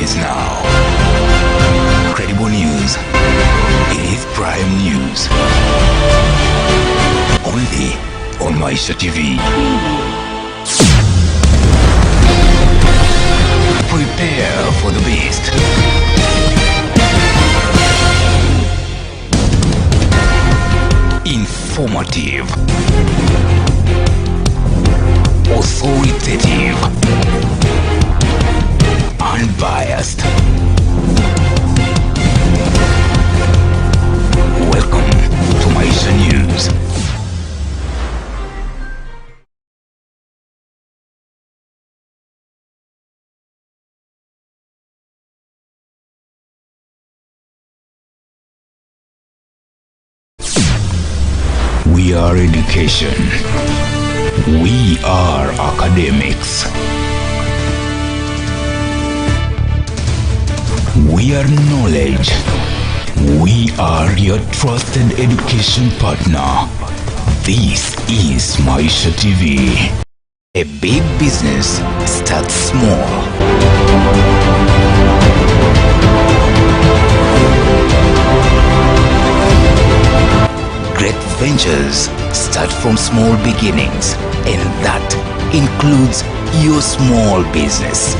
begins now. Credible news. It is prime news. Only on Maisha TV. Prepare for the beast. Informative, authoritative, unbiased. Welcome to Maisha News. We are education. We are academics. We are knowledge. We are your trusted education partner. This is Maisha TV. A big business starts small. Great ventures start from small beginnings, and that includes your small business.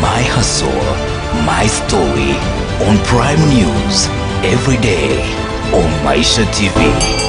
My hustle, my story on Prime News every day on Maisha TV.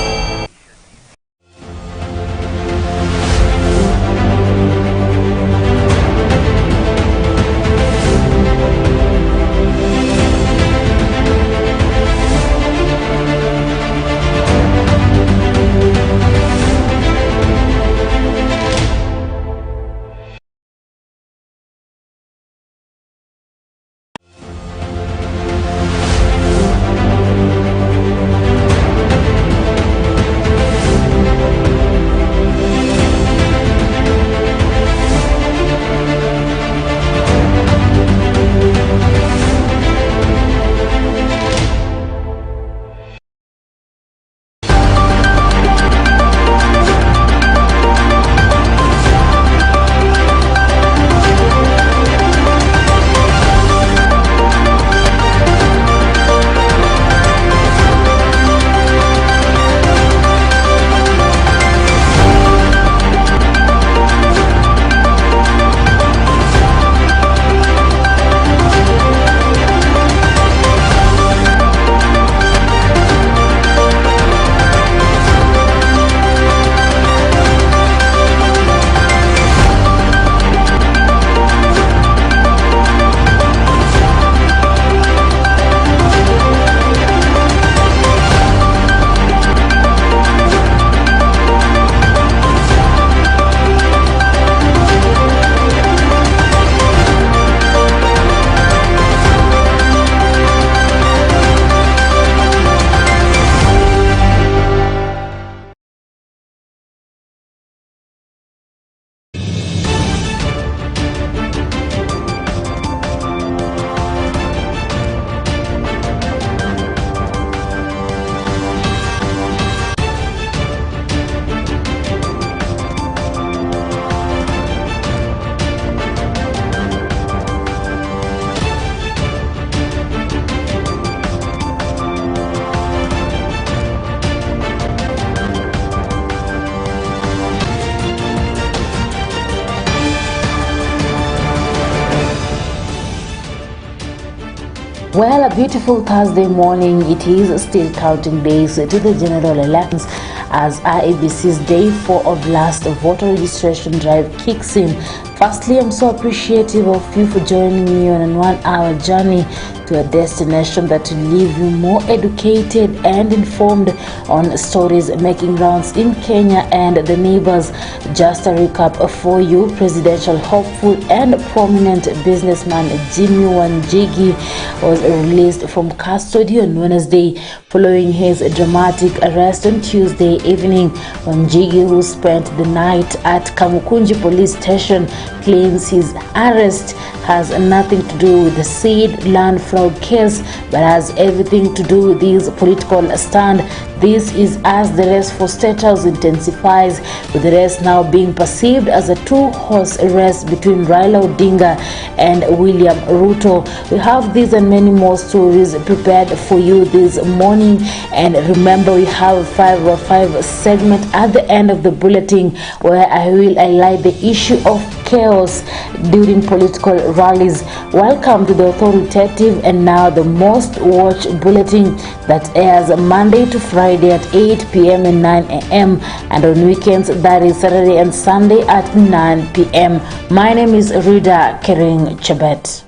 Well, a beautiful Thursday morning. It is still counting days to the general elections as IEBC's Day 4 of last voter registration drive kicks in. Firstly, I'm so appreciative of you for joining me on a 1-hour journey to a destination that will leave you more educated and informed on stories making rounds in Kenya and the neighbors. Just a recap for you: presidential hopeful and prominent businessman Jimmy Wanjigi was released from custody on Wednesday following his dramatic arrest on Tuesday evening. Wanjigi, who spent the night at Kamukunji police station, claims his arrest has nothing to do with the said land fraud case, but has everything to do with his political stand. This is as the race for State House intensifies, with the race now being perceived as a two-horse race between Raila Odinga and William Ruto. We have these and many more stories prepared for you this morning, and remember, we have a 5 segment at the end of the bulletin where I will highlight the issue of chaos during political rallies. Welcome to the authoritative and now the most watched bulletin that airs Monday to Friday at 8 p.m. and 9 a.m. and on weekends, that is Saturday and Sunday at 9 p.m. My name is Rida Kering Chebet.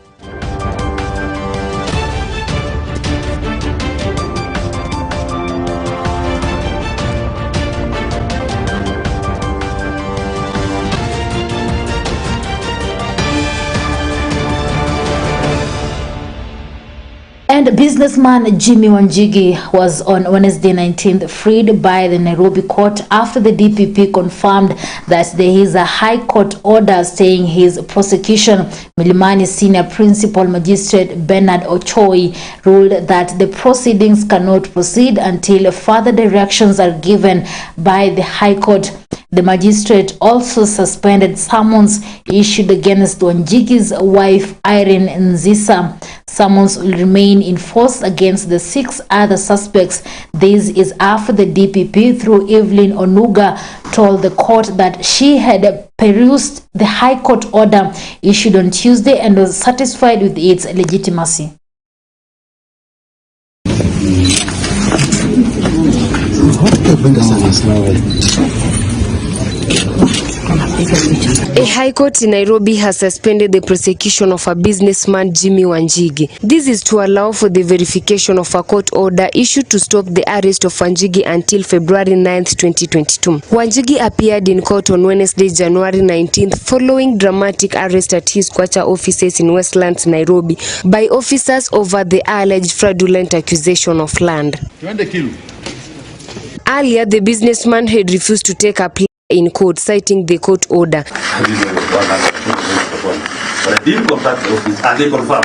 And businessman Jimmy Wanjigi was on Wednesday 19th freed by the Nairobi court after the DPP confirmed that there is a high court order staying his prosecution. Milimani Senior Principal Magistrate Bernard Ochoi ruled that the proceedings cannot proceed until further directions are given by the High Court. The magistrate also suspended summons issued against Wanjigi's wife Irene Nzisa. Summons will remain in force against the 6 other suspects. This is after the DPP, through Evelyn Onuga, told the court that she had perused the High Court order issued on Tuesday and was satisfied with its legitimacy. A High Court in Nairobi has suspended the prosecution of a businessman, Jimmy Wanjigi. This is to allow for the verification of a court order issued to stop the arrest of Wanjigi until February 9th, 2022. Wanjigi appeared in court on Wednesday, January 19th, following dramatic arrest at his quarter offices in Westlands, Nairobi, by officers over the alleged fraudulent accusation of land. Earlier, the businessman had refused to take a plea in court, citing the court order. But the deal of that office, and they confirm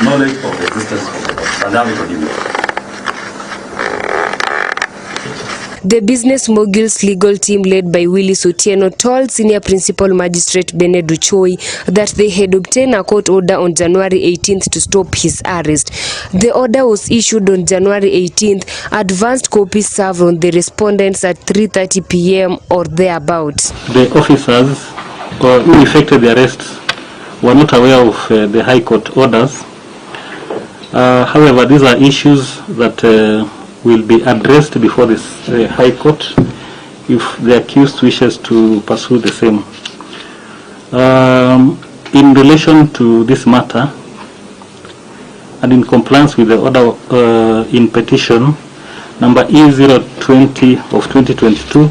knowledge of the existence of the pandemic. The business mogul's legal team, led by Willis Otieno, told Senior Principal Magistrate Bernard Ochoi that they had obtained a court order on January 18th to stop his arrest. The order was issued on January 18th. Advanced copies served on the respondents at 3:30 p.m. or thereabouts. The officers who effected the arrests were not aware of the High Court orders. However, these are issues that will be addressed before this High Court if the accused wishes to pursue the same. In relation to this matter, and in compliance with the order in petition number E020 of 2022,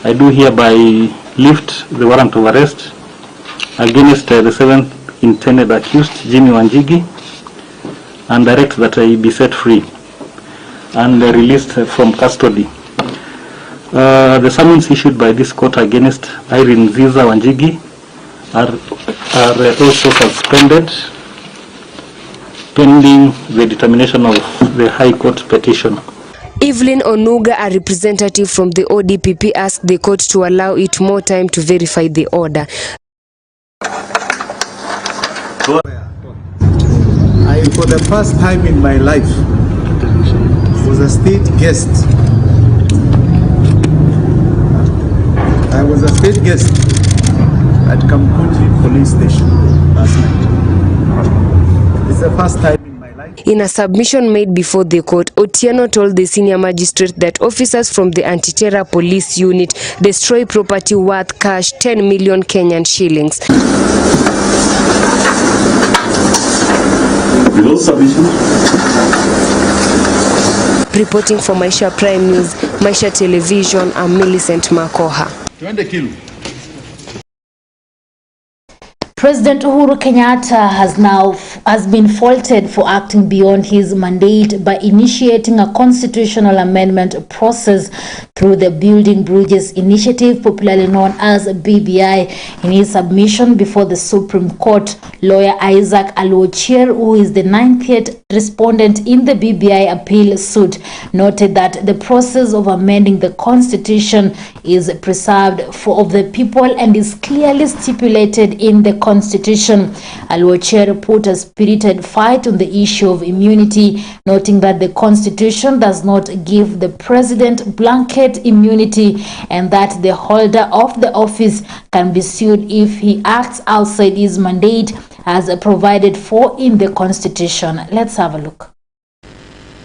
I do hereby lift the warrant of arrest against the 7th intended accused, Jimmy Wanjigi, and direct that he be set free and released from custody. The summons issued by this court against Irene Nziza Wanjigi are also suspended pending the determination of the High Court petition. Evelyn Onuga, a representative from the ODPP, asked the court to allow it more time to verify the order. I, for the first time in my life, was a state guest. I was a state guest at Kamkuji police station last night. It's the first time in my life. In a submission made before the court, Otieno told the senior magistrate that officers from the anti-terror police unit destroy property worth cash 10 million Kenyan shillings. With those submissions, reporting for Maisha Prime News, Maisha Television, I'm Millicent Makoha. President Uhuru Kenyatta has been faulted for acting beyond his mandate by initiating a constitutional amendment process through the Building Bridges Initiative, popularly known as BBI. In his submission before the Supreme Court, lawyer Isaac Aluochier, who is the 90th respondent in the BBI appeal suit, noted that the process of amending the constitution is preserved for of the people and is clearly stipulated in the constitution. Aluochier put a spirited fight on the issue of immunity, noting that the constitution does not give the president blanket immunity and that the holder of the office can be sued if he acts outside his mandate as provided for in the constitution. Let's have a look.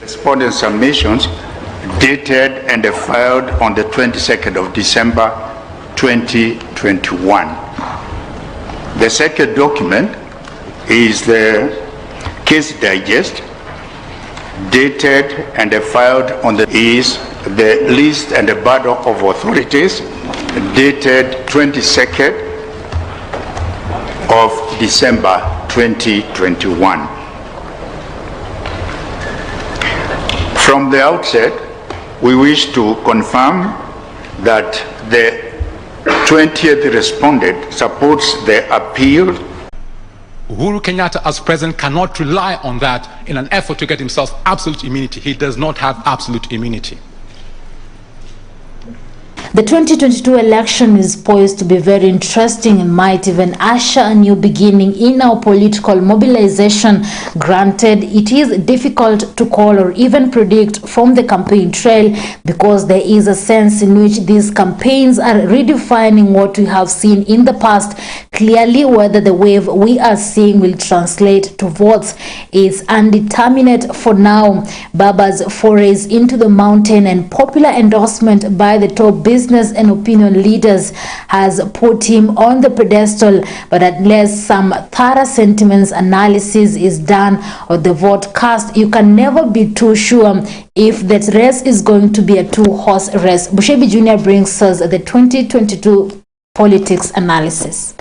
Respondent submissions dated and filed on the 22nd of December 2021. The second document is the case digest dated and filed on the list and the bundle of authorities dated 22nd of December 2021. From the outset, we wish to confirm that the 20th respondent supports the appeal. Uhuru Kenyatta as president cannot rely on that in an effort to get himself absolute immunity. He does not have absolute immunity. The 2022 election is poised to be very interesting and might even usher a new beginning in our political mobilization. Granted, it is difficult to call or even predict from the campaign trail because there is a sense in which these campaigns are redefining what we have seen in the past. Clearly, whether the wave we are seeing will translate to votes is undetermined for now. BAMBA's forays into the mountain and popular endorsement by the top business and opinion leaders has put him on the pedestal, but unless some thorough sentiments analysis is done or the vote cast, you can never be too sure if that race is going to be a two-horse race. Bushebi Jr. brings us the 2022 politics analysis.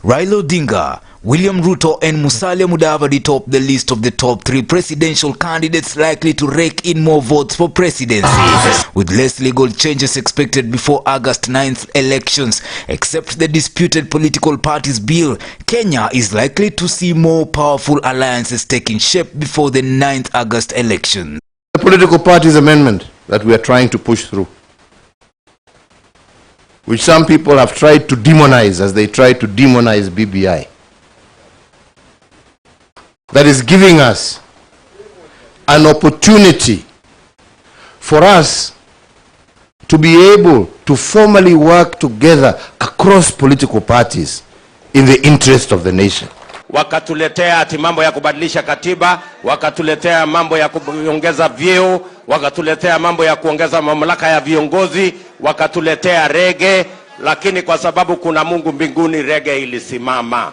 Raila Odinga, William Ruto and Musalia Mudavadi top the list of the top 3 presidential candidates likely to rake in more votes for presidency, with less legal changes expected before August 9th elections. Except the disputed political parties bill, Kenya is likely to see more powerful alliances taking shape before the 9th August election. The political parties amendment that we are trying to push through, which some people have tried to demonize as they try to demonize BBI, that is giving us an opportunity for us to be able to formally work together across political parties in the interest of the nation. Wakatuletea ati mambo ya kubadilisha katiba, wakatuletea mambo ya kuongeza vyeo, wakatuletea mambo ya kuongeza mamlaka ya viongozi, wakatuletea rege, lakini kwa sababu kuna Mungu mbinguni rege ilisimama.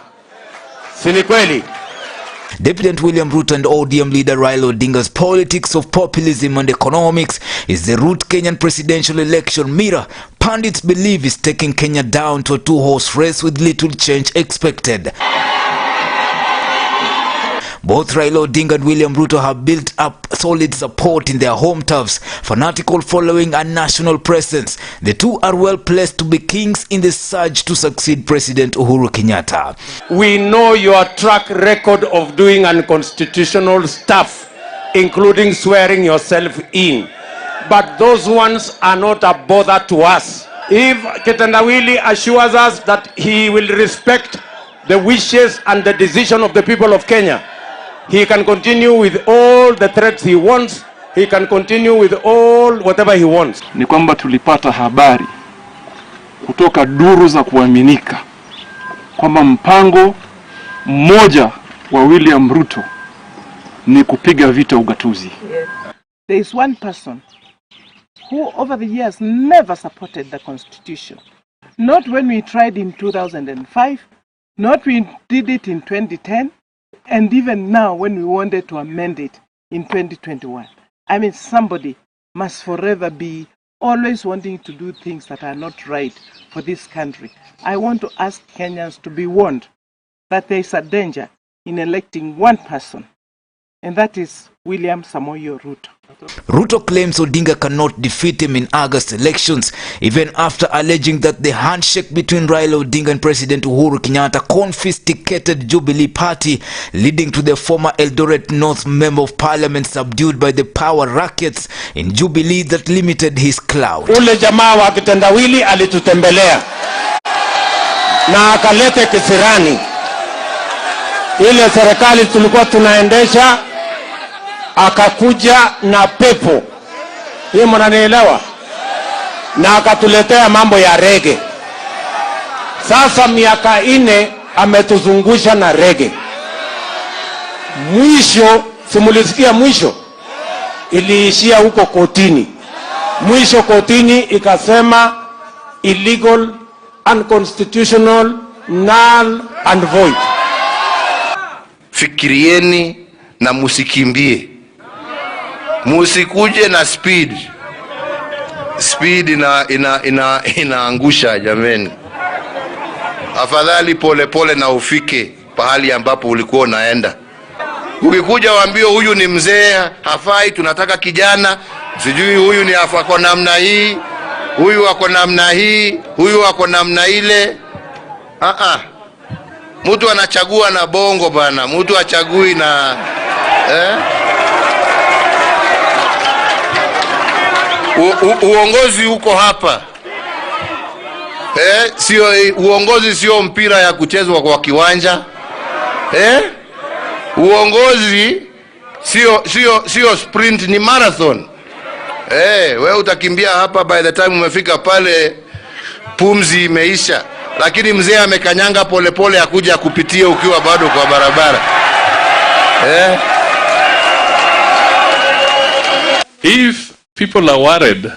Si ni kweli? Deputy William Ruto and ODM leader Raila Odinga's politics of populism and economics is the route Kenyan presidential election mirror pundits believe is taking Kenya down to a two-horse race with little change expected. Both Raila Odinga and William Ruto have built up solid support in their home turfs, fanatical following and national presence. The two are well placed to be kings in the surge to succeed President Uhuru Kenyatta. We know your track record of doing unconstitutional stuff, including swearing yourself in. But those ones are not a bother to us. If Kitendawili assures us that he will respect the wishes and the decision of the people of Kenya, he can continue with all the threats he wants. He can continue with all whatever he wants. Ni kwamba tulipata habari kutoka duru za kuaminika kwamba mpango mmoja wa William Ruto ni kupiga vita ugatuzi. There is one person who over the years never supported the constitution. Not when we tried in 2005, not when we did it in 2010, and even now when we wanted to amend it in 2021. I mean, somebody must forever be always wanting to do things that are not right for this country. I want to ask Kenyans to be warned that there is a danger in electing one person, and that is William Samoei Ruto. Ruto claims Odinga cannot defeat him in August elections, even after alleging that the handshake between Raila Odinga and President Uhuru Kenyatta confiscated Jubilee Party, leading to the former Eldoret North Member of Parliament subdued by the power rackets in Jubilee that limited his clout. Ule jamaa wa kitendawili alitutembelea na akalete kisirani ile serikali tulikuwa tunaendesha, akakuja na pepo. Hii mnanielewa? Na akatuletea mambo ya rege. Sasa miaka 4 ametuzungusha na rege. Mwisho, simulisikia mwisho iliishia huko kotini. Mwisho kotini ikasema illegal, unconstitutional, null and void. Fikirieni na musikimbie. Musikuje na speed. Speed inaangusha jameni. Afadhali pole pole na ufike pahali ambapo ulikuwa unaenda. Ukikuja waambie huyu ni mzee, hafai, tunataka kijana, sijui huyu ni afako namna hii, huyu wako namna hii, huyu wako namna ile. Mtu anachagua na bongo bana, mtu achagui na uongozi uko hapa. Sio uongozi, sio mpira ya kuchezwa kwa kiwanja. Uongozi sio sprint, ni marathon. Wewe utakimbia hapa, by the time umefika pale pumzi imeisha, lakini mzee amekanyanga pole pole akuja kupitia ukiwa bado kwa barabara. If people are worried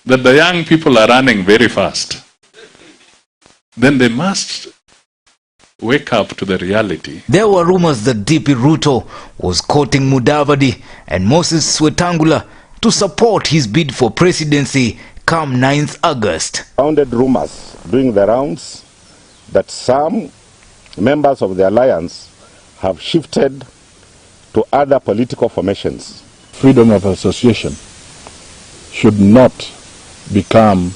that the young people are running very fast, then they must wake up to the reality. There were rumors that DP Ruto was courting Mudavadi and Moses Wetangula to support his bid for presidency come 9th August. Founded rumors doing the rounds that some members of the alliance have shifted to other political formations. Freedom of association should not become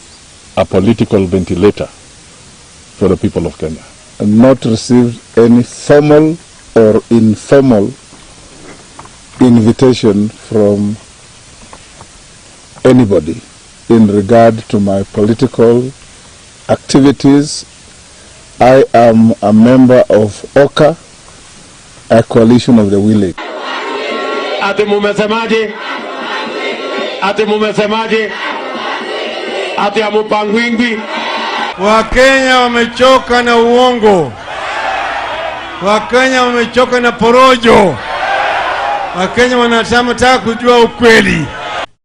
a political ventilator for the people of Kenya. And not receive any formal or informal invitation from anybody in regard to my political activities. I am a member of OCA, a coalition of the willing. Ati mumesemaje? Ati mumesemaje? Ati amupangwingwi? Wakenya wamechoka na uongo. Wakenya wamechoka na porojo. Wakenya wanataka kujua ukweli.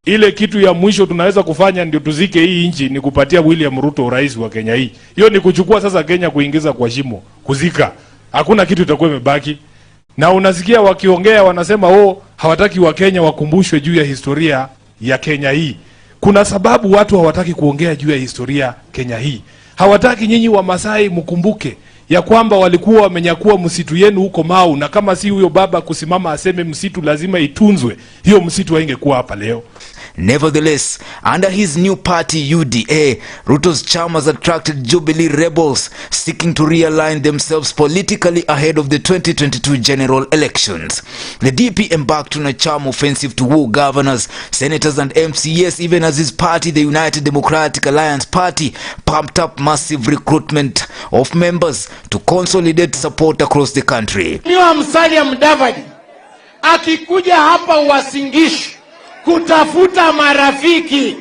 Ile kitu ya mwisho tunaweza kufanya ndio tuzike hii nchi ni kupatia William Ruto rais wa Kenya hii. Hiyo ni kuchukua sasa Kenya kuingiza kwa shimo, kuzika. Hakuna kitu itakuwa imebaki. Na unasikia wakiongea wanasema hawataki wa Kenya wakumbushwe juu ya historia ya Kenya hii. Kuna sababu watu hawataki kuongea juu ya historia Kenya hii. Hawataki nyinyi wa Masai mkumbuke ya kwamba walikuwa wamenyakua msitu yenu huko Mau, na kama si huyo baba kusimama aseme msitu lazima itunzwe, hiyo msitu haingekuwa hapa leo. Nevertheless, under his new party UDA, Ruto's charm has attracted Jubilee rebels seeking to realign themselves politically ahead of the 2022 general elections. The DP embarked on a charm offensive to woo governors, senators and MCAs, even as his party, the United Democratic Alliance Party, pumped up massive recruitment of members to consolidate support across the country. Niwa Musalia Mudavadi akikuja hapa Uasin-Gishu kutafuta marafiki,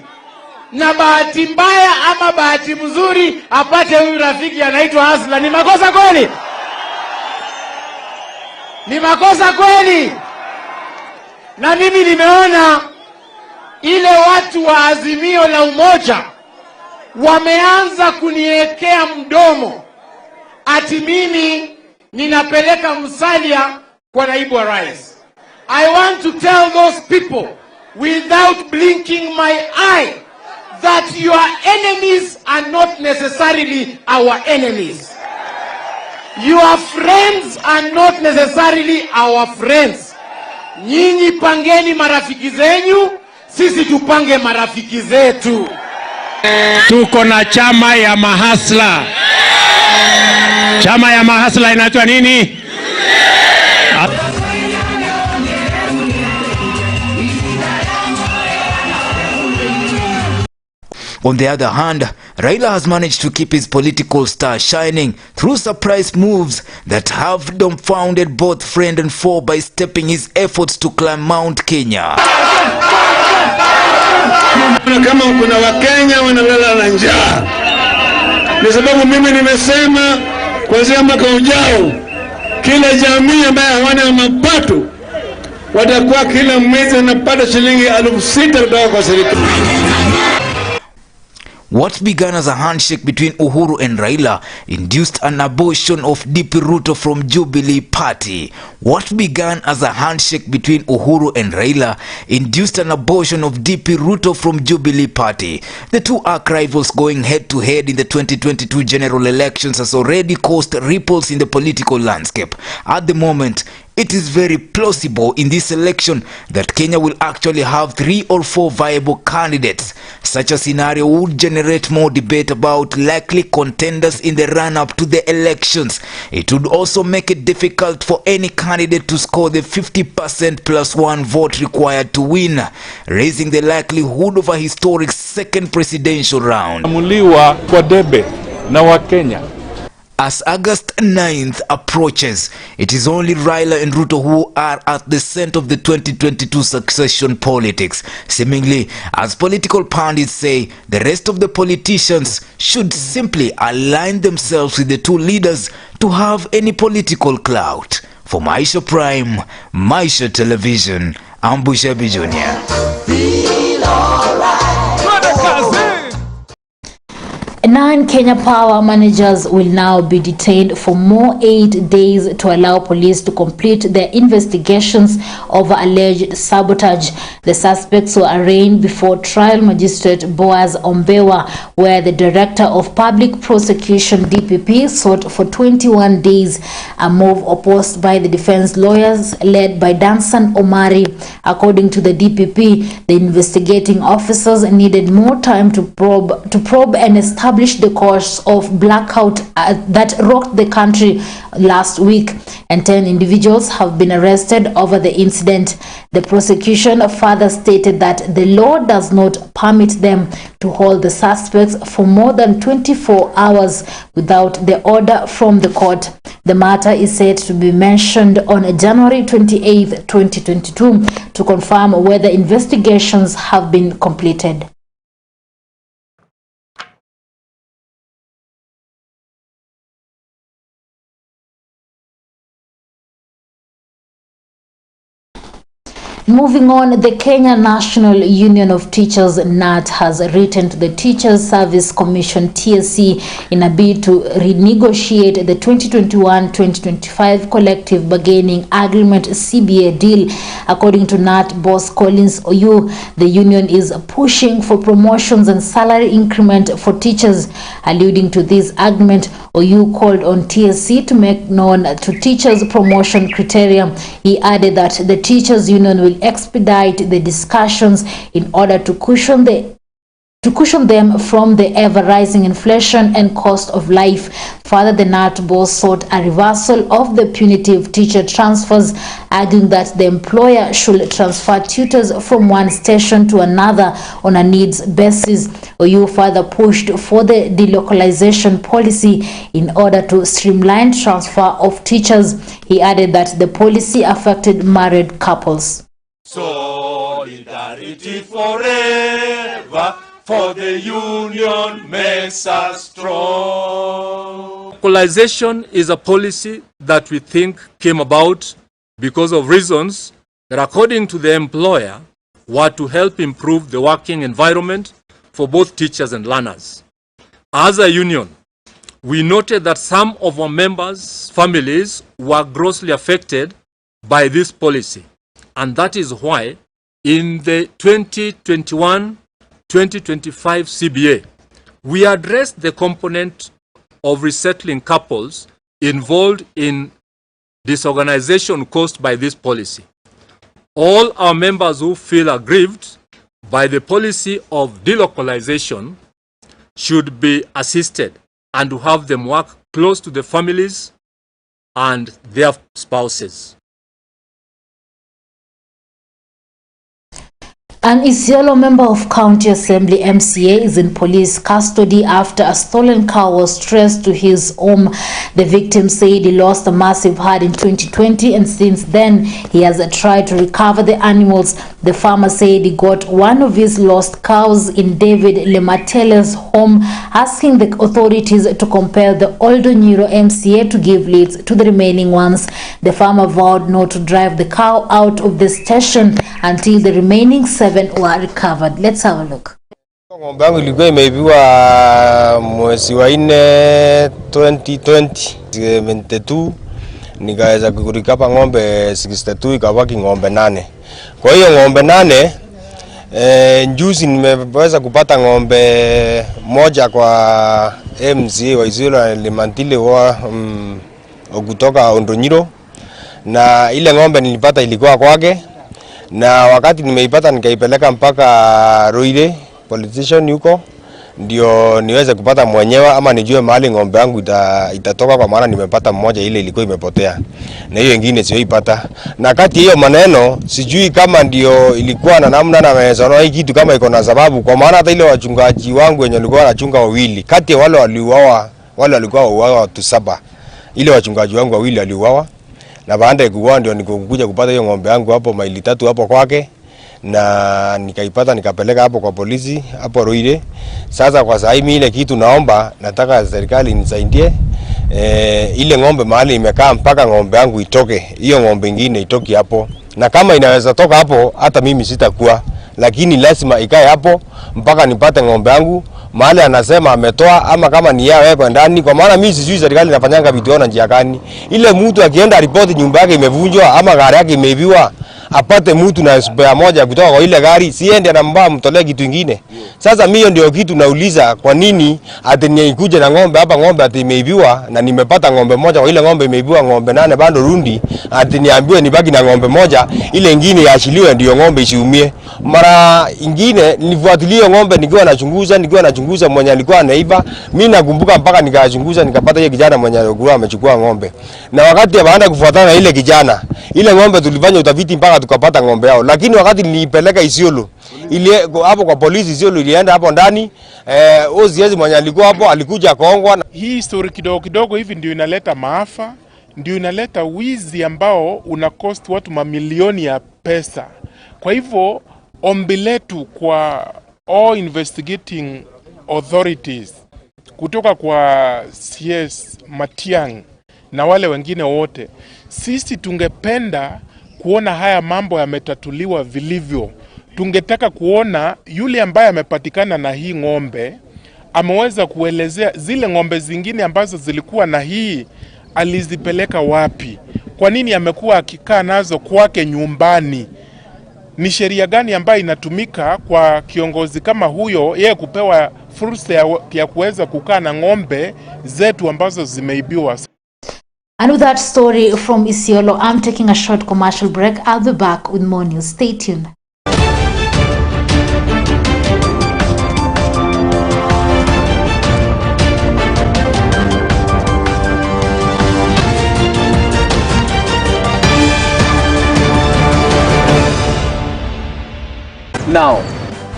na bahati mbaya ama bahati mzuri apate huyu rafiki anaitwa Asla, ni makosa kweli? Ni makosa kweli? Na mimi nimeona ile watu wa Azimio la Umoja wameanza kuniwekea mdomo ati mimi ninapeleka Musalia kwa naibu wa rais. I want to tell those people without blinking my eye that your enemies are not necessarily our enemies. Your friends are not necessarily our friends. Nyinyi pangeni marafiki zenyu, sisi tupange marafiki zetu. Tuko na chama ya mahasla. Chama ya mahasla inaitwa nini? On the other hand, Raila has managed to keep his political star shining through surprise moves that have dumbfounded both friend and foe by stepping his efforts to climb Mount Kenya. Kama kuna Wakenya wanalala na njaa, ni sababu mimi nimesema kuanzia mwaka ujao kila jamii ambayo hawana mapato watakuwa kila mwezi wanapata shilingi 6,000 kutoka kwa serikali. What began as a handshake between Uhuru and Raila induced an abortion of DP Ruto from Jubilee Party. What began as a handshake between Uhuru and Raila induced an abortion of DP Ruto from Jubilee Party. The two arch rivals going head to head in the 2022 general elections has already caused ripples in the political landscape. At the moment, it is very plausible in this election that Kenya will actually have 3 or 4 viable candidates. Such a scenario would generate more debate about likely contenders in the run-up to the elections. It would also make it difficult for any candidate to score the 50% plus 1 vote required to win, raising the likelihood of a historic second presidential round. Amuliwa kwa debe na wa Kenya. As August 9th approaches, it is only Raila and Ruto who are at the center of the 2022 succession politics. Seemingly, as political pundits say, the rest of the politicians should simply align themselves with the two leaders to have any political clout. For Maisha Prime, Maisha Television, I'm Bushebi Jr. 9 Kenya Power managers will now be detained for more 8 days to allow police to complete their investigations over alleged sabotage. The suspects were arraigned before trial magistrate Boaz Ombewa, where the Director of Public Prosecution DPP sought for 21 days, a move opposed by the defense lawyers led by Dansan Omari. According to the DPP, the investigating officers needed more time to probe and establish the cause of blackout that rocked the country last week, and 10 individuals have been arrested over the incident. The prosecution further stated that the law does not permit them to hold the suspects for more than 24 hours without the order from the court. The matter is said to be mentioned on January 28, 2022 to confirm whether investigations have been completed. Moving on, the Kenya National Union of Teachers (NAT) has written to the Teachers Service Commission (TSC) in a bid to renegotiate the 2021-2025 collective bargaining agreement (CBA) deal. According to NAT boss Collins Oyu, the union is pushing for promotions and salary increment for teachers. Alluding to this agreement, Oyu called on TSC to make known to teachers promotion criteria. He added that the teachers union will expedite the discussions in order to cushion them from the ever-rising inflation and cost of life. Further, the NAT boss sought a reversal of the punitive teacher transfers, arguing that the employer should transfer tutors from one station to another on a needs basis. Oyu further pushed for the delocalization policy in order to streamline transfer of teachers. He added that the policy affected married couples. Solidarity forever, for the union makes us strong. Localization is a policy that we think came about because of reasons that, according to the employer, were to help improve the working environment for both teachers and learners. As a union, we noted that some of our members' families were grossly affected by this policy. And that is why in the 2025 CBA, we addressed the component of resettling couples involved in disorganization caused by this policy. All our members who feel aggrieved by the policy of delocalization should be assisted and to have them work close to the families and their spouses. An Isiolo member of County Assembly MCA is in police custody after a stolen car was traced to his home. The victim said he lost a massive herd in 2020 and since then he has tried to recover the animals. The farmer said he got one of his lost cows in David Lematele's home, asking the authorities to compel the Oldo Nyiro MCA to give leads to the remaining ones. The farmer vowed not to drive the cow out of the station until the remaining 7 were recovered. Let's have a look. Ng'ombe yangu ilikuwa imeibiwa mwezi wa 4 2022, nikaweza kurikapa ng'ombe 62, ikabaki ng'ombe 8. Kwa hiyo ng'ombe 8 juzi nimeweza kupata ng'ombe moja kwa MCA wa Isiolo Limantile wa kutoka Oldo Nyiro, na ile ng'ombe nilipata ilikuwa kwake, na wakati nimeipata nikaipeleka mpaka Ruire politician yuko ndio niweze kupata mwenyewe ama nijue mahali ng'ombe yangu itatoka, kwa maana nimepata mmoja ile ilikuwa imepotea na hiyo nyingine siyoipata. Na kati hiyo maneno sijui kama ndio ilikuwa na namna na mezono hii kitu kama iko na sababu, kwa maana hata ile wachungaji wangu wenye walikuwa wanachunga wawili kati ya wale waliuawa, wale walikuwa wauawa watu 7, ile wachungaji wangu wawili waliuawa, na baada ya kuuawa ndio nikukuja kupata hiyo ng'ombe yangu hapo maili 3 hapo kwake, na nikaipata nikapeleka hapo kwa polisi hapo Ruire. Sasa kwa sasa hivi ile kitu naomba, nataka serikali nisaidie ile ng'ombe mahali imekaa mpaka ng'ombe yangu itoke, hiyo ng'ombe nyingine itoki hapo, na kama inaweza toka hapo hata mimi sitakuwa, lakini lazima ikae hapo mpaka nipate ng'ombe yangu mahali anasema ametoa, ama kama ni yeye kwa ndani, kwa maana mimi sijui serikali inafanyanga vitu ona njia gani. Ile mtu akienda ripoti nyumba yake imevunjwa ama gari yake imeibiwa, apate mtu na spare moja kutoka kwa ile gari, siende anambaa mtolee kitu kingine. Sasa mimi ndio kitu nauliza, kwa nini ati nikuje na ng'ombe hapa, ng'ombe ati imeibiwa na nimepata ng'ombe moja kwa ile ng'ombe imeibiwa ng'ombe 8 bado rundi, ati niambiwe nibaki na ng'ombe moja, ile nyingine yaachiliwe ndio ng'ombe isiumie. Mara nyingine nilifuatilia ng'ombe nikiwa nachunguza mwenye alikuwa anaiba. Mimi nakumbuka mpaka nikachunguza nikapata ile kijana mwenye alikuwa amechukua ng'ombe, na wakati baada kufuatana na ile kijana, ile ng'ombe tulifanya utafiti mpaka tukapata ng'ombe yao. Lakini wakati nilipeleka Isiolo ile hapo kwa polisi Isiolo, ilienda hapo ndani oziezi mwenye alikuwa hapo alikuja Kongwa. Hii story kidogo kidogo hivi ndio inaleta maafa, ndio inaleta wizi ambao una cost watu mamilioni ya pesa. Kwa hivyo ombi letu kwa all investigating authorities kutoka kwa CS Matiang na wale wengine wote, sisi tungependa kuona haya mambo yametatuliwa vilivyo. Tungetaka kuona yule ambaye amepatikana na hii ng'ombe ameweza kuelezea zile ng'ombe zingine ambazo zilikuwa na hii alizipeleka wapi, kwa nini amekuwa akikaa nazo kwake nyumbani. Ni sheria gani ambayo inatumika kwa kiongozi kama huyo yeye kupewa fursa ya kuweza kukaa na ng'ombe zetu ambazo zimeibiwa. And with that story from Isiolo, I'm taking a short commercial break. I'll be back with more news. Stay tuned. Now,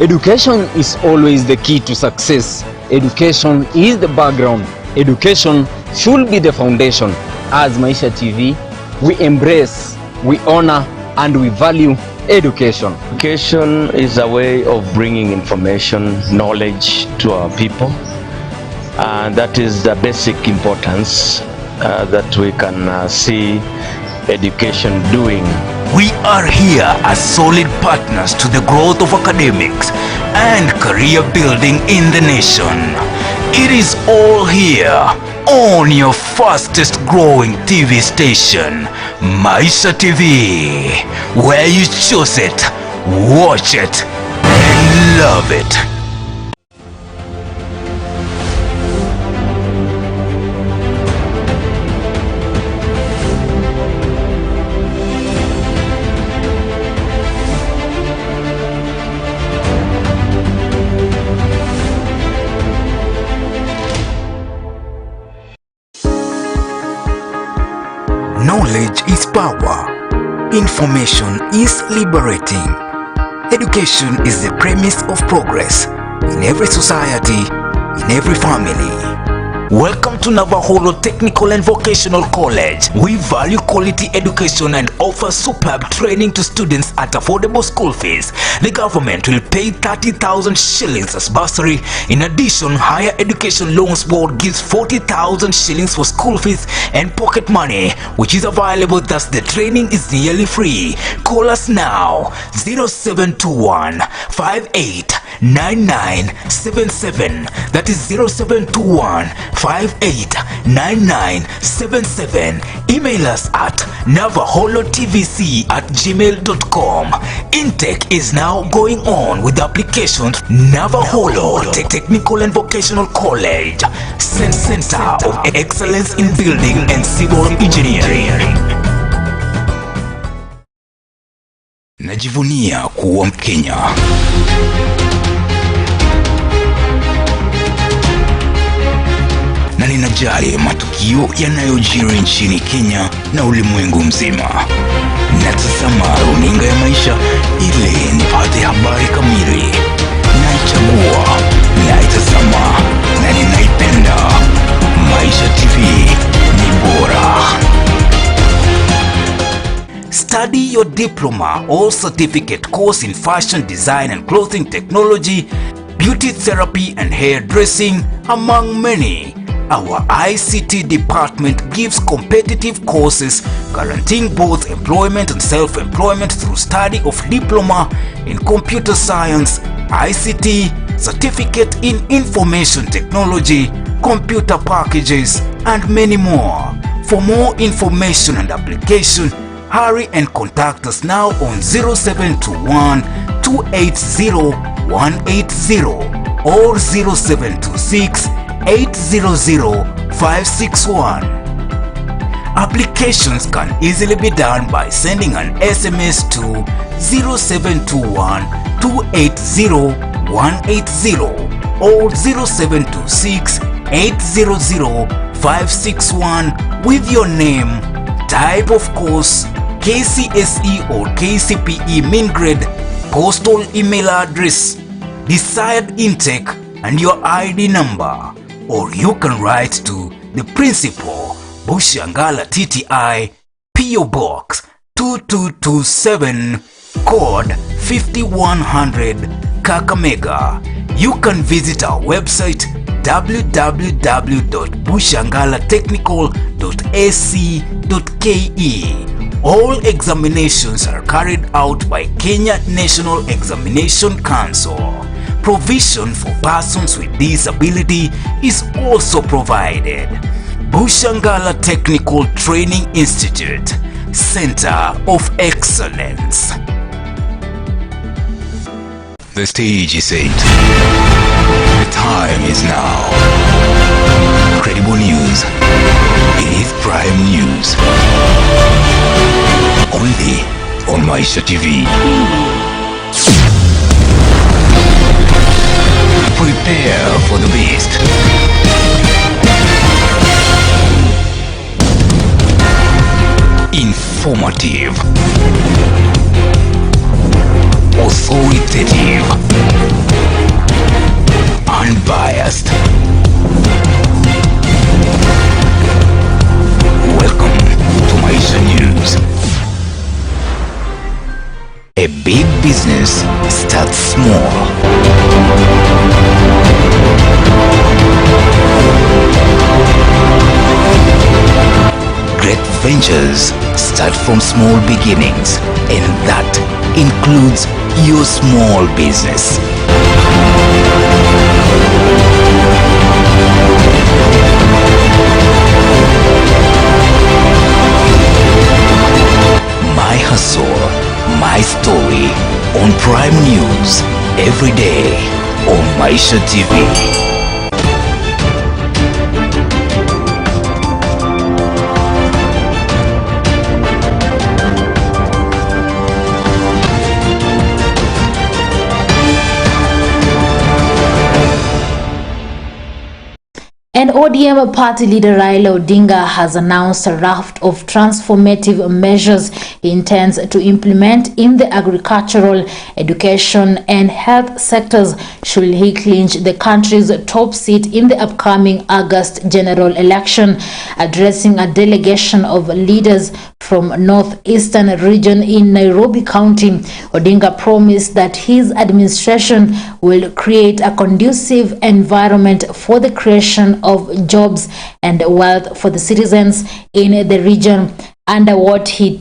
education is always the key to success. Education is the background. Education should be the foundation. As Maisha TV, we embrace, we honor, and we value education. Education is a way of bringing information, knowledge to our people. And that is the basic importance that we can see education doing. We are here as solid partners to the growth of academics and career building in the nation. It is all here on your fastest growing TV station, Maisha TV, where you choose it, watch it, and love it. power. Information is liberating. Education is the premise of progress in every society, in every family. Welcome to Navaholo Technical and Vocational College. We value quality education and offer superb training to students at affordable school fees. The government will pay 30,000 shillings as bursary. In addition, Higher Education Loans Board gives 40,000 shillings for school fees and pocket money, which is available, thus the training is nearly free. Call us now, 0721 589977. That is 0721 589977. Email us at navaholotvc@gmail.com. Intake is now going on with applications. Navaholo Technical and Vocational College, Center of Excellence in Building and Civil Engineering. Najivunia kuwa Mkenya. Na ninajali matukio yanayojiri nchini Kenya na ulimwengu mzima. Natazama runinga ya Maisha ili nipate habari kamili. Naichagua, naitazama na ninaipenda. Maisha TV ni bora. Study your diploma or certificate course in fashion design and clothing technology, beauty therapy and hairdressing, among many. Our ICT department gives competitive courses guaranteeing both employment and self-employment through study of diploma in computer science, ICT, certificate in information technology, computer packages, and many more. For more information and application, hurry and contact us now on 0721 280 180 or 0726 800-561. Applications can easily be done by sending an SMS to 0721-280-180 or 0726-800-561 with your name, type of course, KCSE or KCPE main grade, postal email address, desired intake, and your ID number. Or you can write to the Principal, Bushangala TTI, PO Box 2227, code 5100, Kakamega. You can visit our website www.bushangalatechnical.ac.ke. All examinations are carried out by Kenya National Examination Council. Provision for persons with disability is also provided. Bushangala Technical Training Institute, Center of Excellence. The stage is set. The time is now. Credible news. It is prime news. Only on Maisha TV. Prepare for the beast. Informative, authoritative, unbiased. Welcome to Maisha News. A big business starts small. Great ventures start from small beginnings, and that includes your small business. My hustle, my story on Prime News every day on Maisha TV. And ODM party leader Raila Odinga has announced a raft of transformative measures he intends to implement in the agricultural, education and health sectors should he clinch the country's top seat in the upcoming August general election. Addressing a delegation of leaders from northeastern region in Nairobi County, Odinga promised that his administration will create a conducive environment for the creation of jobs and wealth for the citizens in the region. Under what he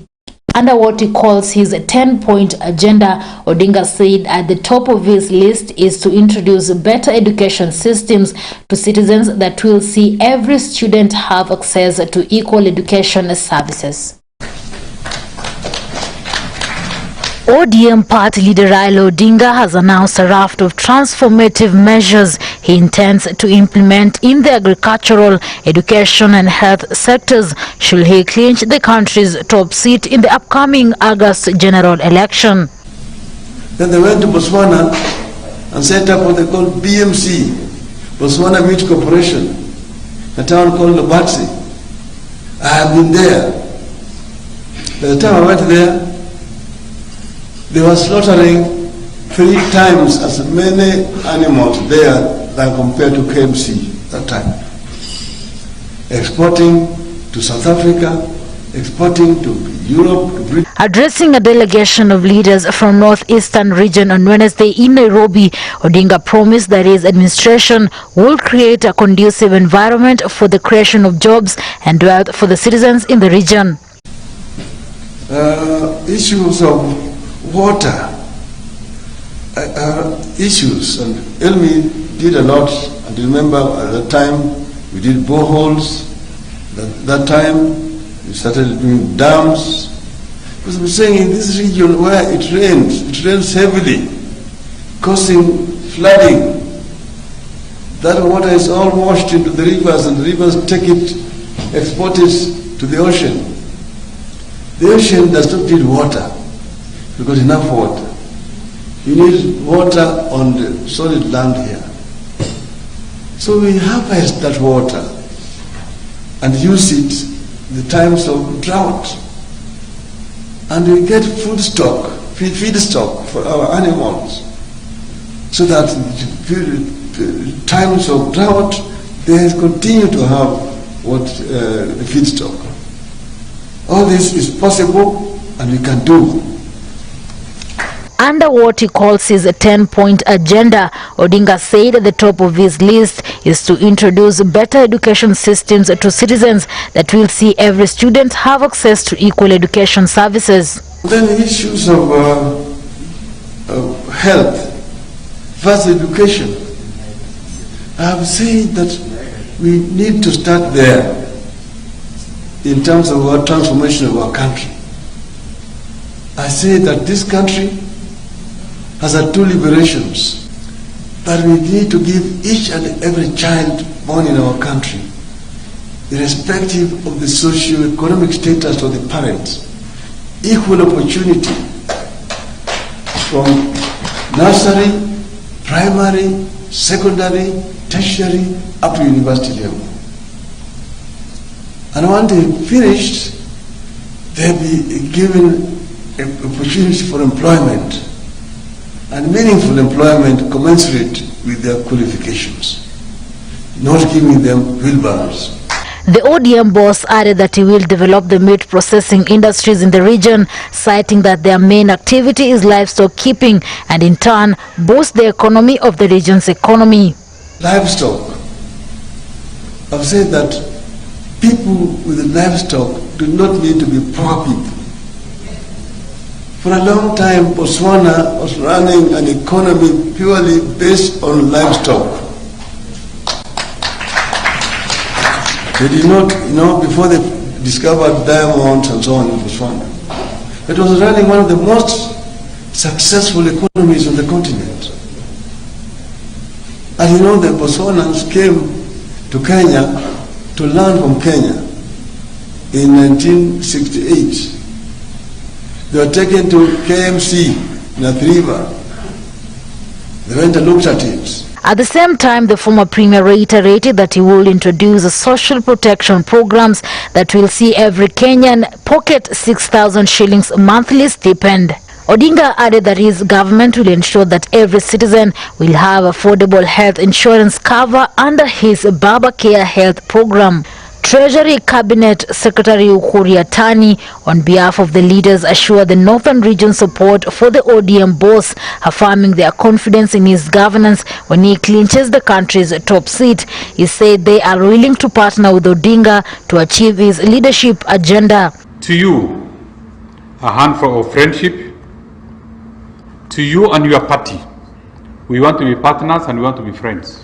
calls his 10-point agenda, Odinga said at the top of his list is to introduce better education systems to citizens that will see every student have access to equal education services. ODM party leader Raila Odinga has announced a raft of transformative measures he intends to implement in the agricultural, education and health sectors should he clinch the country's top seat in the upcoming August general election. Then they went to Botswana and set up what they call BMC, Botswana Meat Corporation, a town called Lobatse. I have been there. By the time I went there, they were slaughtering 3 times as many animals there than compared to KMC that time. Exporting to South Africa, exporting to Europe, to Britain. Addressing a delegation of leaders from northeastern region on Wednesday in Nairobi, Odinga promised that his administration will create a conducive environment for the creation of jobs and wealth for the citizens in the region. Issues of water issues, and Elmi did a lot. And remember at that time we did boreholes. That time we started doing dams. Because I'm saying in this region where it rains heavily, causing flooding. That water is all washed into the rivers, and the rivers take it, export it to the ocean. The ocean does not need water. We've got enough water. You need water on the solid land here. So we harvest that water and use it in the times of drought. And we get feed stock for our animals. So that in times of drought, they continue to have the feed stock. All this is possible and we can do. Under what he calls his 10-point agenda, Odinga said at the top of his list is to introduce better education systems to citizens that will see every student have access to equal education services. Then issues of health, first education. I have said that we need to start there in terms of our transformation of our country. I say that this country has had 2 liberations, that we need to give each and every child born in our country, irrespective of the socio-economic status of the parents, equal opportunity from nursery, primary, secondary, tertiary, up to university level. And when they finished, they'll be given opportunity for employment, and meaningful employment commensurate with their qualifications, not giving them wheelbarrows. The ODM boss added that he will develop the meat processing industries in the region, citing that their main activity is livestock keeping and in turn boost the economy of the region's economy. Livestock. I've said that people with livestock do not need to be poor people. For a long time, Botswana was running an economy purely based on livestock. They did not, before they discovered diamonds and so on in Botswana, it was running one of the most successful economies on the continent. And the Botswanans came to Kenya to learn from Kenya in 1968. They were taken to KMC in Athi River. They went and looked at it. At the same time, the former premier reiterated that he will introduce social protection programs that will see every Kenyan pocket 6,000 shillings monthly stipend. Odinga added that his government will ensure that every citizen will have affordable health insurance cover under his BAMBA Care Health program. Treasury Cabinet Secretary Ukuri Yatani, on behalf of the leaders, assured the Northern Region support for the ODM boss, affirming their confidence in his governance when he clinches the country's top seat. He said they are willing to partner with Odinga to achieve his leadership agenda. To you, a handful of friendship. To you and your party, we want to be partners and we want to be friends.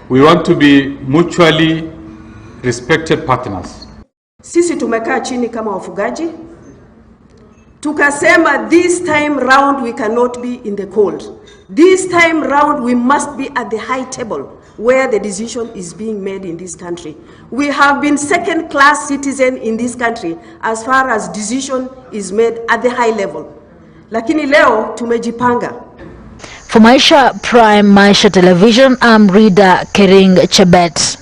We want to be mutually respected partners. Sisi tumekaa chini kama wafugaji. Tukasema this time round we cannot be in the cold. This time round we must be at the high table where the decision is being made in this country. We have been second-class citizen in this country as far as decision is made at the high level. Lakini leo tumejipanga. For Maisha Prime Maisha Television, I'm Rida Kering Chebet.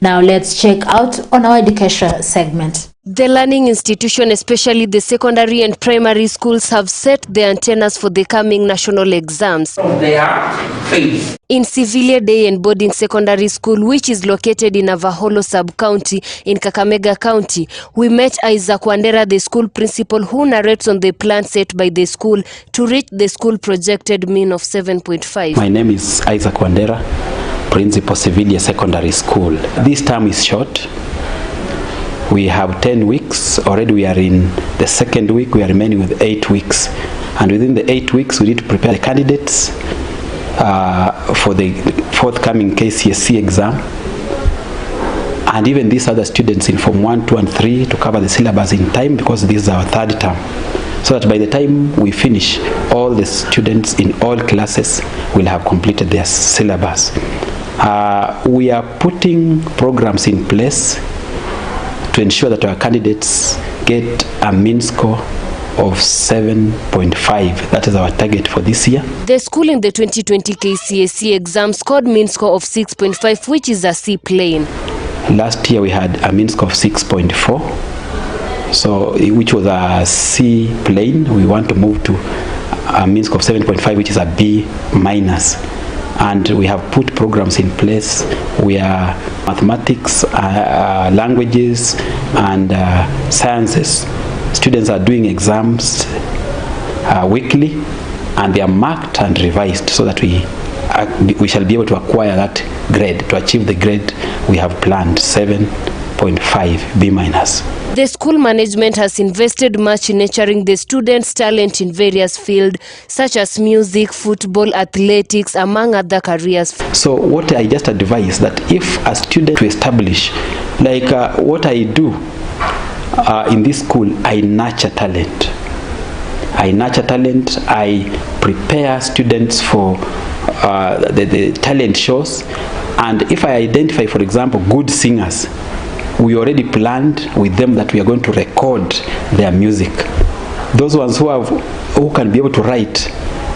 Now let's check out on our education segment. The learning institution, especially the secondary and primary schools, have set the antennas for the coming national exams. In Civilian Day and Boarding Secondary School, which is located in Avaholo sub-county in Kakamega County, we met Isaac Wandera, the school principal, who narrates on the plan set by the school to reach the school projected mean of 7.5. My name is Isaac Wandera, Principal Civilian Secondary School. This term is short. We have 10 weeks. Already we are in the second week. We are remaining with 8 weeks. And within the 8 weeks, we need to prepare the candidates for the forthcoming KCSE exam. And even these other students in Form 1, 2, and 3 to cover the syllabus in time, because this is our third term. So that by the time we finish, all the students in all classes will have completed their syllabus. We are putting programs in place to ensure that our candidates get a mean score of 7.5. That is our target for this year. The school in the 2020 KCSE exam scored mean score of 6.5, which is a C plane. Last year we had a mean score of 6.4, so which was a C plane. We want to move to a mean score of 7.5, which is a B minus. And we have put programs in place where mathematics, languages, and sciences, students are doing exams weekly, and they are marked and revised so that we shall be able to acquire that grade, to achieve the grade we have planned, 7.5 B minus. The school management has invested much in nurturing the students' talent in various fields, such as music, football, athletics, among other careers. So what I just advise that if a student to establish, like what I do in this school, I nurture talent. I nurture talent, I prepare students for the talent shows, and if I identify, for example, good singers, we already planned with them that we are going to record their music. Those ones who can be able to write,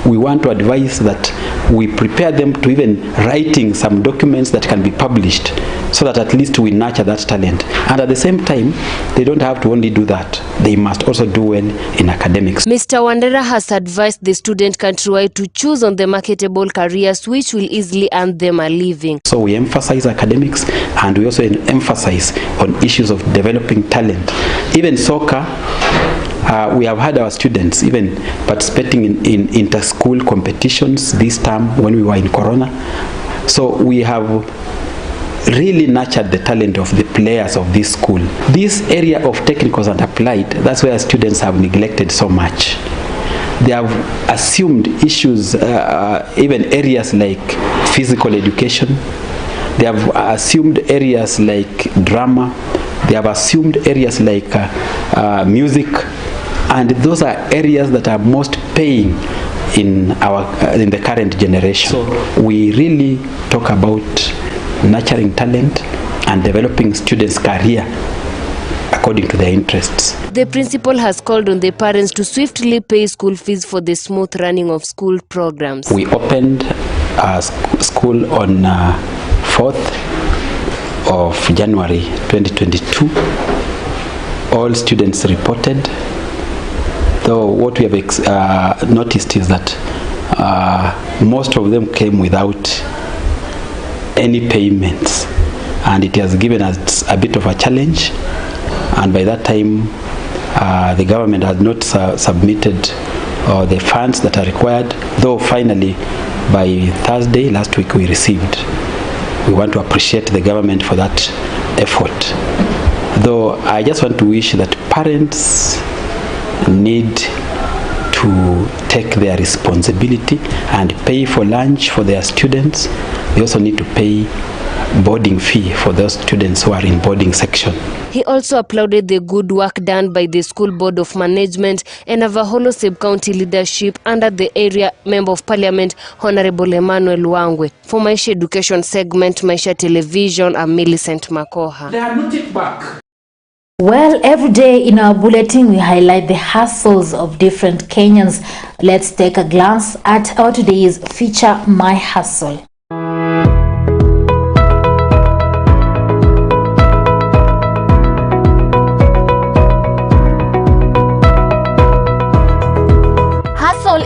we want to advise that we prepare them to even writing some documents that can be published, so that at least we nurture that talent. And at the same time, they don't have to only do that. They must also do well in academics. Mr. Wandera has advised the student countrywide to choose on the marketable careers which will easily earn them a living. So we emphasize academics, and we also emphasize on issues of developing talent. Even soccer, we have had our students even participating in inter-school competitions this term when we were in Corona. So we have really nurtured the talent of the players of this school. This area of technicals and applied, that's where students have neglected so much. They have assumed issues, even areas like physical education. They have assumed areas like drama. They have assumed areas like music. And those are areas that are most paying in the current generation. So we really talk about nurturing talent and developing students' career according to their interests. The principal has called on the parents to swiftly pay school fees for the smooth running of school programs. We opened school on 4th of January 2022. All students reported, though what we have noticed is that most of them came without any payments, and it has given us a bit of a challenge. And by that time, the government had not submitted the funds that are required, though finally by Thursday last week we received. We want to appreciate the government for that effort. Though I just want to wish that parents need to take their responsibility and pay for lunch for their students. They also need to pay boarding fee for those students who are in boarding section. He also applauded the good work done by the School Board of Management and Avaholo Sub-County leadership under the area Member of Parliament, Honorable Emmanuel Wangwe. For Maisha Education segment, Maisha Television, I'm Millicent Makoha. They are not it back. Well, every day in our bulletin, we highlight the hustles of different Kenyans. Let's take a glance at our today's feature, My Hustle.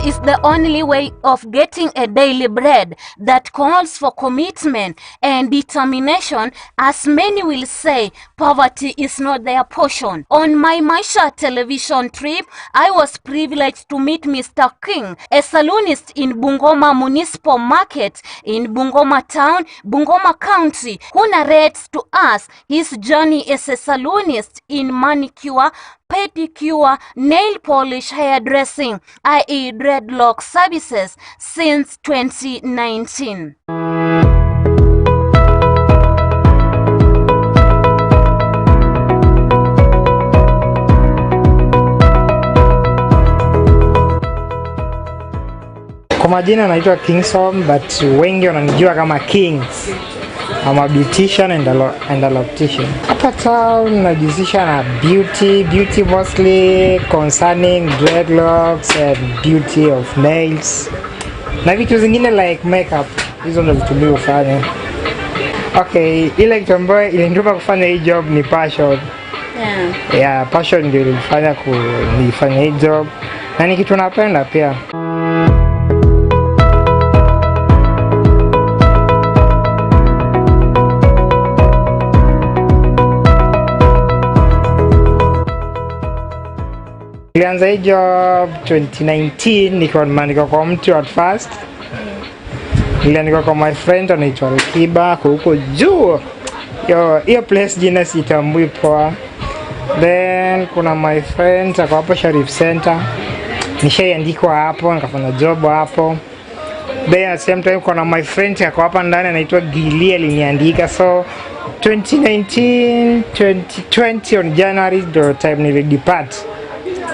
Is the only way of getting a daily bread that calls for commitment and determination. As many will say, poverty is not their portion. On my Maisha television trip, I was privileged to meet Mr. King, a saloonist in Bungoma Municipal Market in Bungoma Town, Bungoma County, who narrates to us his journey as a saloonist in manicure, pedicure, nail polish, hairdressing, i.e. dreadlock services since 2019. Kwa majina naitwa Kingson, but wengi wananijua kama Kings. I'm a beautician and a loctician. Hapa town najihusisha na beauty mostly concerning dreadlocks and beauty of nails. Na vitu zingine like makeup. Hizo ndo vitu mimi hufanya. Okay, ile kitu ambayo ilinituma kufanya hii job ni passion. Yeah, passion ndio ilinifanya nifanye hii job. Na ni kitu napenda pia. Nilianza hii job 2019 nikiwa kwa mtu at first. Niliandika kwa my friend anaitwa Kiba huko juu. Hiyo place jina sitambui poa. Then kuna my friend ako hapo Sharif Center. Nishaandikwa hapo nikafanya job hapo. Then at same time kuna my friend ako hapa ndani anaitwa Gili aliniandika. So 2019 2020 on January the time nilidepart.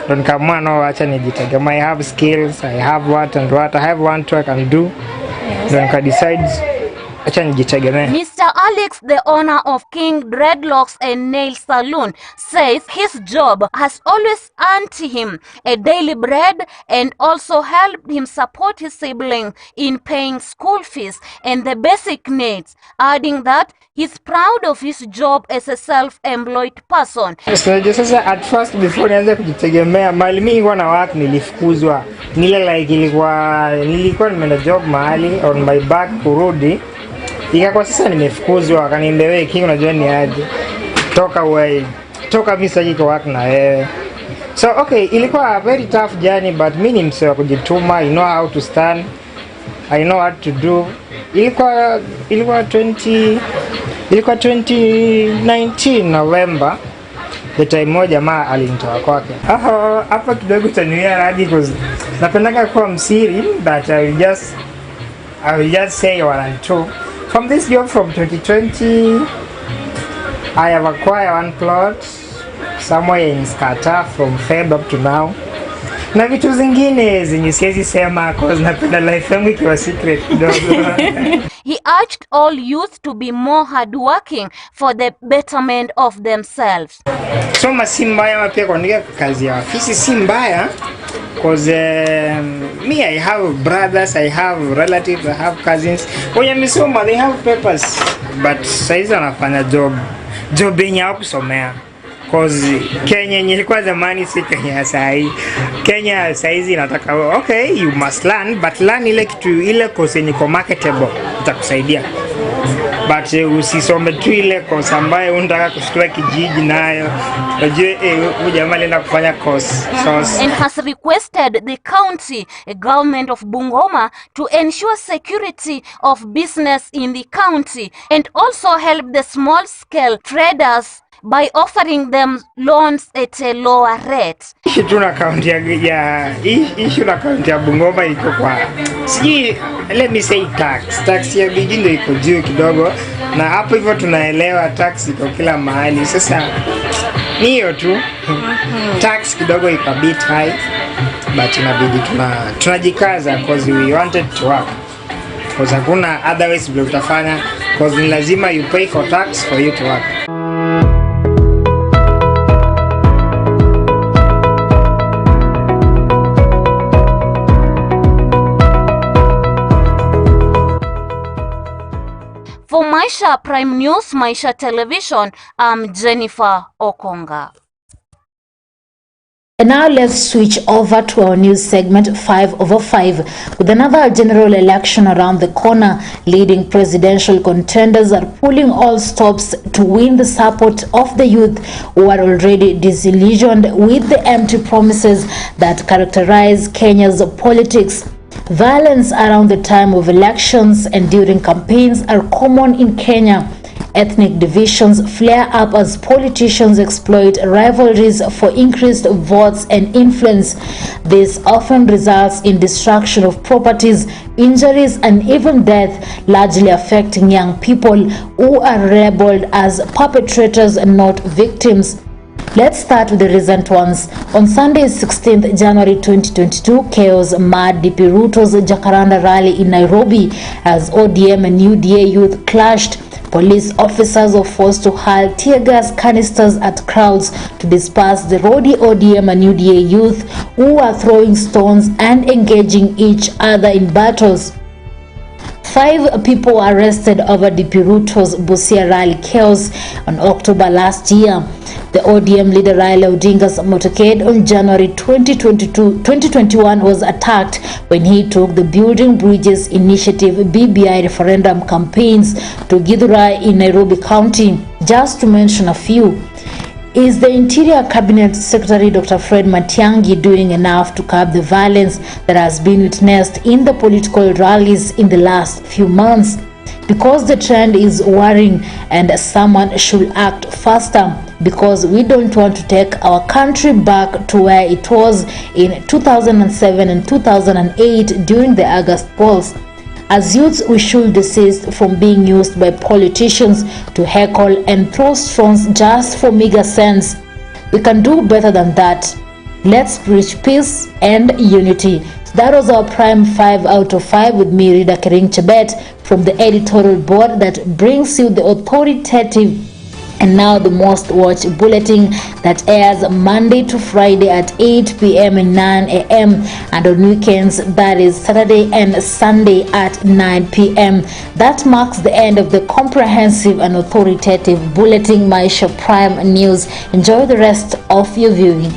Don't come on, no, actually, I have skills, I have what and what, I have one I can do. Then I decide, Mr. Alex, the owner of King Dreadlocks and Nail Salon, says his job has always earned him a daily bread and also helped him support his siblings in paying school fees and the basic needs, adding that he's proud of his job as a self-employed person. Sasa at first before nianze kujitegemea, mali mimi nilikuwa na work nilifukuzwa. Nilikuwa nimeenda job mahali on my back kurudi. Ikakuwa sasa nimefukuzwa, akaniambia wewe King unajua ni aje. Toka mimi sasa kwa work na wewe. So okay, ilikuwa a very tough journey but mimi ni msee wa kujituma, I know how to stand. I know what to do. Ilikuwa 2019 November. The time moja jamaa alinitoa kwake. Hapa kidogo taniwia radi because napendanga kuwa msiri that I will just say one and two. From this job from 2020, I have acquired one plot somewhere in Skata from Feb up to now. na vitu zingine zenye siwezi sema cause napenda life yangu ikiwa secret kidogo. He urged all youth to be more hardworking for the betterment of themselves. Soma si mbaya, pia kuandika kazi ya ofisi si mbaya, cause me I have brothers, I have relatives, I have cousins. When wamesoma they have papers, but saizi wanafanya job yenye hawakusomea. Cause Kenya nilikuwa zamani si Kenya sahi. Kenya saizi inataka okay you must learn, but learn ile kitu ile course yenye iko marketable itakusaidia. But usisome tu ile course ambayo unataka kushtua kijiji nayo. Unajua jamaa anaenda kufanya course. And has requested the county government of Bungoma to ensure security of business in the county and also help the small scale traders by offering them loans at a lower rate. Issue na county ya Bungoma iko kwa sijui, let me say tax ya bigindo iko juu kidogo, na hapo hivyo tunaelewa tax iko kila mahali. Sasa ni hiyo tu, tax kidogo iko a bit high, but inabidi tunajikaza because we wanted to work, because hakuna otherwise vile utafanya, because ni lazima you pay for tax for you to work. For Maisha Prime News, Maisha Television, I'm Jennifer Okonga. And now let's switch over to our news segment 5/5. With another general election around the corner, leading presidential contenders are pulling all stops to win the support of the youth who are already disillusioned with the empty promises that characterize Kenya's politics. Violence around the time of elections and during campaigns are common in Kenya. Ethnic divisions flare up as politicians exploit rivalries for increased votes and influence. This often results in destruction of properties, injuries, and even death, largely affecting young people who are labeled as perpetrators and not victims. Let's start with the recent ones. On Sunday, 16th January 2022, chaos marred DP Ruto's Jacaranda rally in Nairobi as ODM and UDA youth clashed. Police officers were forced to hurl tear gas canisters at crowds to disperse the rowdy ODM and UDA youth who were throwing stones and engaging each other in battles. 5 people were arrested over DP Ruto's Busia rally chaos on October last year. The ODM leader Raila Odinga's motorcade on January 2021 was attacked when he took the Building Bridges Initiative BBI referendum campaigns to Githurai in Nairobi County, just to mention a few. Is the Interior Cabinet Secretary Dr. Fred Matiang'i doing enough to curb the violence that has been witnessed in the political rallies in the last few months? Because the trend is worrying and someone should act faster, because we don't want to take our country back to where it was in 2007 and 2008 during the August polls. As youths, we should desist from being used by politicians to heckle and throw stones just for meager cents. We can do better than that. Let's preach peace and unity. That was our Prime 5/5 with me, Rida Kering Chebet, from the editorial board that brings you the authoritative and now the most watched bulletin that airs Monday to Friday at 8 p.m. and 9 a.m. and on weekends, that is Saturday and Sunday at 9 p.m. That marks the end of the comprehensive and authoritative bulletin Maisha Prime News. Enjoy the rest of your viewing.